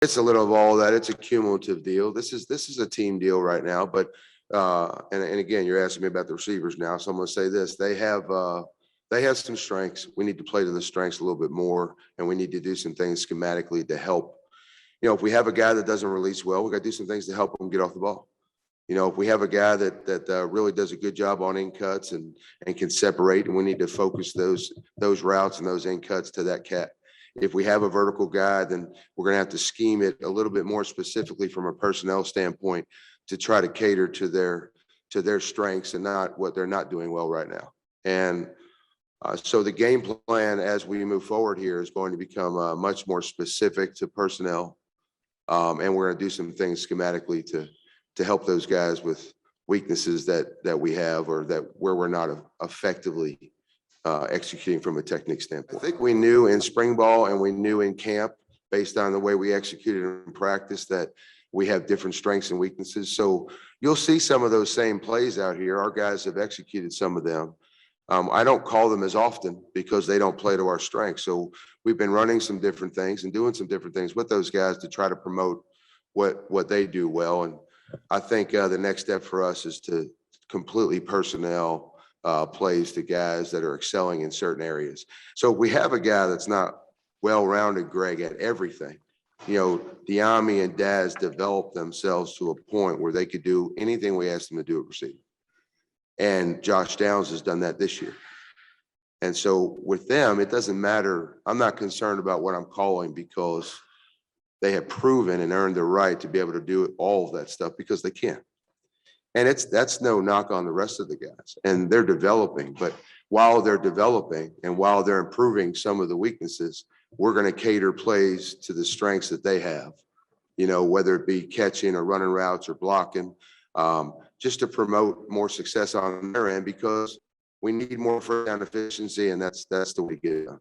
It's a little of all that. It's a cumulative deal. This is a team deal right now, but and again, you're asking me about the receivers now. So I'm going to say this: they have some strengths. We need to play to the strengths a little bit more, and we need to do some things schematically to help. If we have a guy that doesn't release well, we got to do some things to help him get off the ball. If we have a guy that really does a good job on in cuts and can separate, and we need to focus those routes and those in cuts to that cat. If we have a vertical guy, then we're going to have to scheme it a little bit more specifically from a personnel standpoint to try to cater to their strengths and not what they're not doing well right now. And so the game plan as we move forward here is going to become much more specific to personnel, and we're going to do some things schematically to help those guys with weaknesses that we have or that where we're not effectively executing from a technique standpoint. I think we knew in spring ball and we knew in camp, based on the way we executed in practice, that we have different strengths and weaknesses. So you'll see some of those same plays out here. Our guys have executed some of them. I don't call them as often because they don't play to our strengths. So we've been running some different things and doing some different things with those guys to try to promote what they do well. And I think the next step for us is to completely personnel plays to guys that are excelling in certain areas. So we have a guy that's not well-rounded, Greg, at everything. Diami and Daz developed themselves to a point where they could do anything we asked them to do at receiver. And Josh Downs has done that this year. And so with them, it doesn't matter. I'm not concerned about what I'm calling because they have proven and earned the right to be able to do all of that stuff because they can. And that's no knock on the rest of the guys, and they're developing. But while they're developing and while they're improving some of the weaknesses, we're going to cater plays to the strengths that they have, whether it be catching or running routes or blocking, just to promote more success on their end because we need more first down efficiency, and that's the way to get it done.